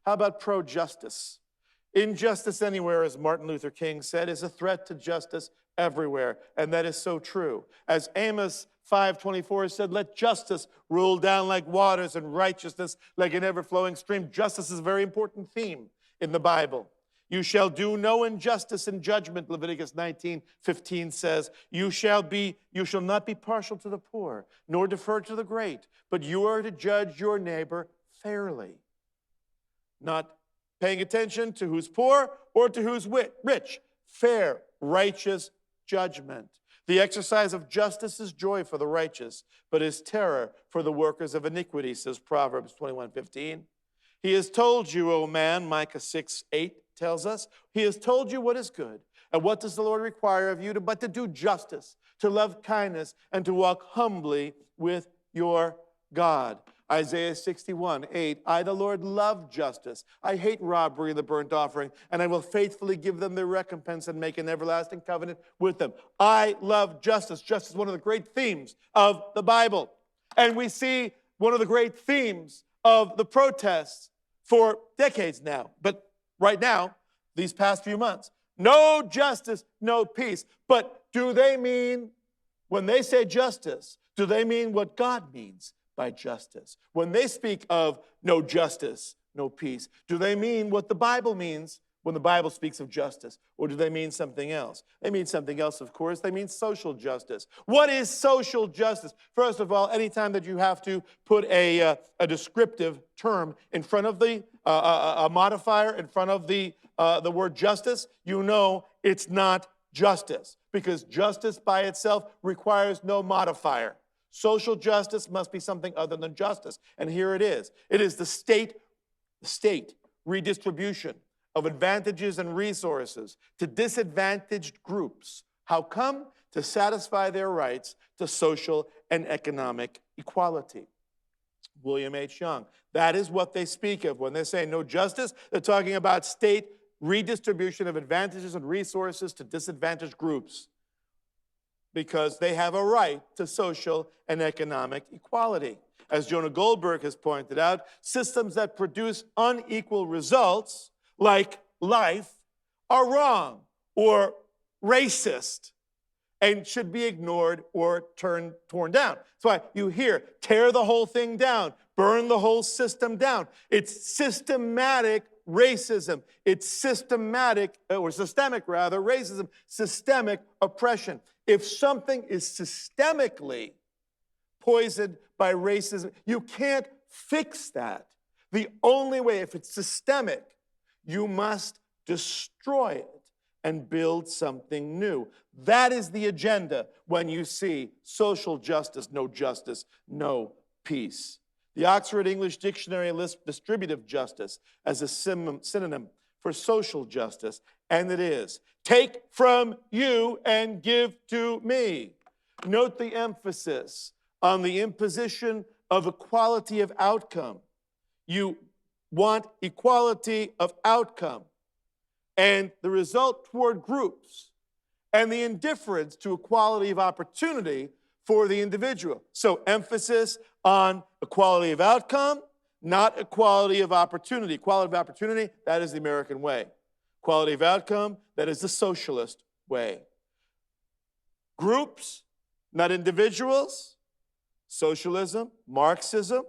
How about pro-justice? Injustice anywhere, as Martin Luther King said, is a threat to justice everywhere, and that is so true. As Amos 5:24 said, let justice roll down like waters and righteousness like an ever-flowing stream. Justice is a very important theme in the Bible. You shall do no injustice in judgment, Leviticus 19:15 says. You shall not be partial to the poor, nor defer to the great, but you are to judge your neighbor fairly. Not paying attention to who's poor or to who's rich. Fair, righteous judgment. The exercise of justice is joy for the righteous, but is terror for the workers of iniquity, says Proverbs 21:15. He has told you, O man, Micah 6:8 tells us, he has told you what is good. And what does the Lord require of you? But to do justice, to love kindness, and to walk humbly with your God. Isaiah 61:8, I, the Lord, love justice. I hate robbery and the burnt offering, and I will faithfully give them their recompense and make an everlasting covenant with them. I love justice. Justice is one of the great themes of the Bible. And we see one of the great themes of the protests for decades now. But right now, these past few months, no justice, no peace. But do they mean, when they say justice, do they mean what God means by justice? When they speak of no justice, no peace, do they mean what the Bible means when the Bible speaks of justice? Or do they mean something else? They mean something else, of course. They mean social justice. What is social justice? First of all, anytime that you have to put a descriptive term in front of a modifier in front of the word justice, you know it's not justice, because justice by itself requires no modifier. Social justice must be something other than justice. And here it is. It is the state redistribution of advantages and resources to disadvantaged groups. How come? To satisfy their rights to social and economic equality. William H. Young. That is what they speak of when they say no justice. They're talking about state redistribution of advantages and resources to disadvantaged groups, because they have a right to social and economic equality. As Jonah Goldberg has pointed out, systems that produce unequal results, like life, are wrong or racist and should be ignored or torn down. That's why you hear, tear the whole thing down, burn the whole system down. It's systematic racism. It's systemic racism, systemic oppression. If something is systemically poisoned by racism, you can't fix that. The only way, if it's systemic, you must destroy it and build something new. That is the agenda when you see social justice, no peace. The Oxford English Dictionary lists distributive justice as a synonym for social justice, and it is, take from you and give to me. Note the emphasis on the imposition of equality of outcome. You want equality of outcome and the result toward groups, and the indifference to equality of opportunity for the individual. So emphasis on equality of outcome, not equality of opportunity. Equality of opportunity, that is the American way. Equality of outcome, that is the socialist way. Groups, not individuals. Socialism, Marxism,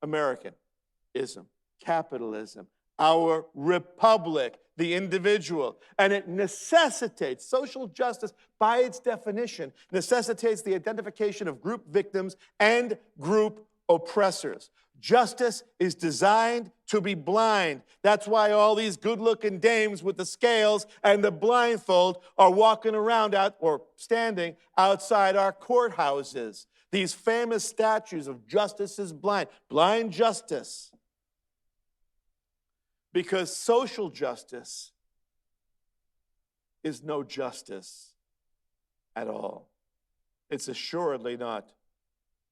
Americanism, capitalism, our republic, the individual. And it necessitates, social justice by its definition, necessitates the identification of group victims and group oppressors. Justice is designed to be blind. That's why all these good-looking dames with the scales and the blindfold are walking around or standing outside our courthouses. These famous statues of justice is blind. Blind justice. Because social justice is no justice at all. It's assuredly not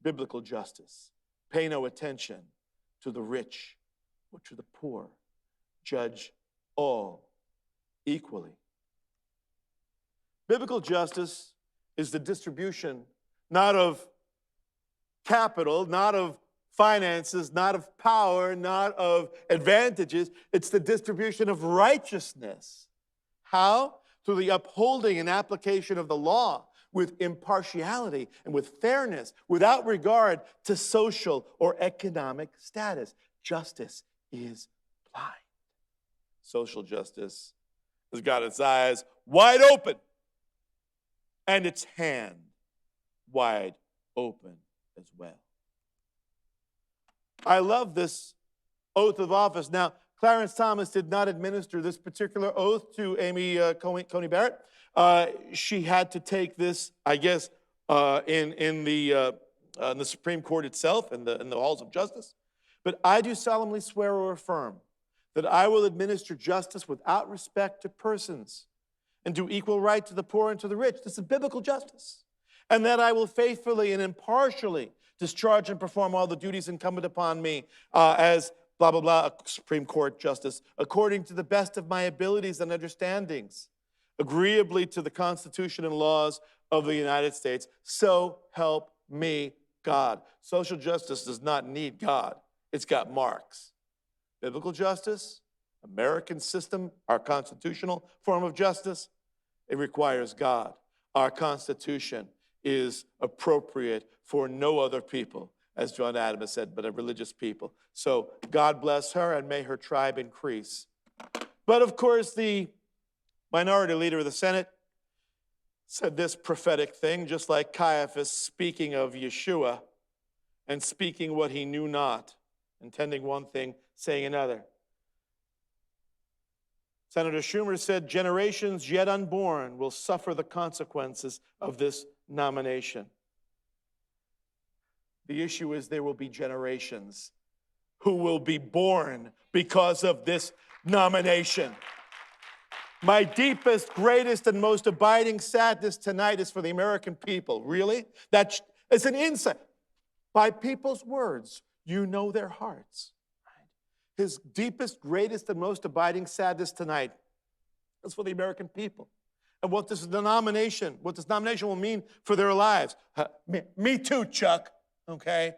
biblical justice. Pay no attention to the rich or to the poor. Judge all equally. Biblical justice is the distribution not of capital, not of finances, not of power, not of advantages. It's the distribution of righteousness. How? Through the upholding and application of the law with impartiality and with fairness, without regard to social or economic status. Justice is blind. Social justice has got its eyes wide open and its hand wide open as well. I love this oath of office. Now, Clarence Thomas did not administer this particular oath to Amy Coney Barrett. She had to take this, I guess, in the Supreme Court itself, in the halls of justice. But I do solemnly swear or affirm that I will administer justice without respect to persons and do equal right to the poor and to the rich. This is biblical justice. And that I will faithfully and impartially discharge and perform all the duties incumbent upon me as blah, blah, blah, a Supreme Court justice, according to the best of my abilities and understandings, agreeably to the Constitution and laws of the United States. So help me God. Social justice does not need God. It's got marks. Biblical justice, American system, our constitutional form of justice, it requires God. Our Constitution is appropriate for no other people, as John Adams said, but a religious people. So God bless her and may her tribe increase. But of course, the minority leader of the Senate said this prophetic thing, just like Caiaphas speaking of Yeshua and speaking what he knew not, intending one thing, saying another. Senator Schumer said, generations yet unborn will suffer the consequences of this nomination. The issue is there will be generations who will be born because of this nomination. My deepest, greatest, and most abiding sadness tonight is for the American people. Really? That's an insight. By people's words, you know their hearts. His deepest, greatest, and most abiding sadness tonight is for the American people. And what this nomination will mean for their lives. Me too, Chuck, okay?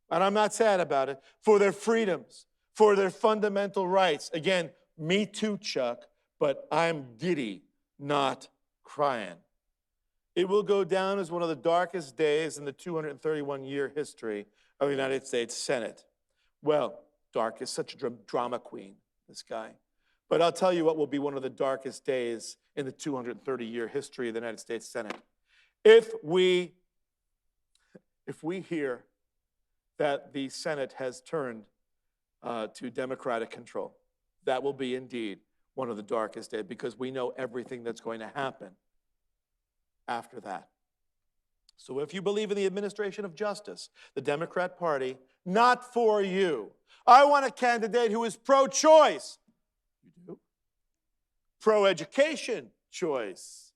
And I'm not sad about it. For their freedoms, for their fundamental rights. Again, me too, Chuck, but I'm giddy, not crying. It will go down as one of the darkest days in the 231-year history of the United States Senate. Well, dark is such a drama queen, this guy. But I'll tell you what will be one of the darkest days in the 230-year history of the United States Senate. If we hear that the Senate has turned to Democratic control, that will be indeed one of the darkest days, because we know everything that's going to happen after that. So if you believe in the administration of justice, the Democrat Party, not for you. I want a candidate who is pro-choice. You do? Pro-education choice.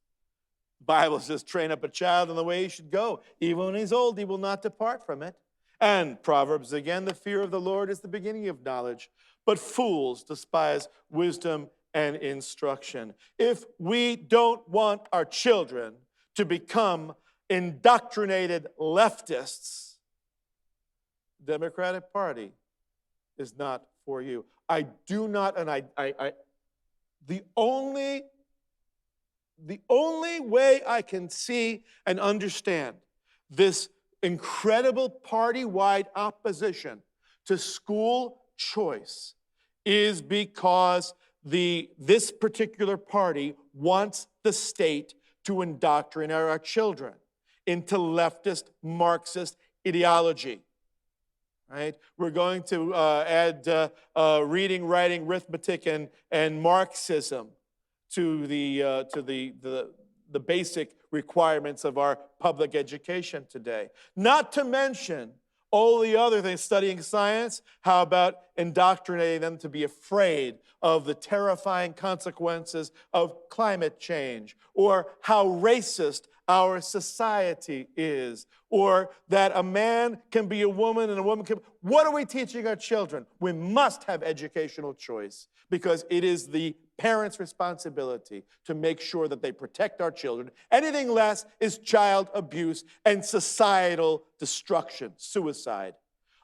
The Bible says, train up a child in the way he should go. Even when he's old, he will not depart from it. And Proverbs again, the fear of the Lord is the beginning of knowledge, but fools despise wisdom and instruction. If we don't want our children to become indoctrinated leftists, the Democratic Party is not for you. I do not, and the only way I can see and understand this incredible party-wide opposition to school choice is because this particular party wants the state to indoctrinate our children into leftist Marxist ideology. Right? We're going to add reading, writing, arithmetic, and Marxism to the basic requirements of our public education today. Not to mention all the other things, studying science. How about indoctrinating them to be afraid of the terrifying consequences of climate change, or how racist our society is, or that a man can be a woman and a woman can... What are we teaching our children? We must have educational choice, because it is the parents' responsibility to make sure that they protect our children. Anything less is child abuse and societal destruction, suicide.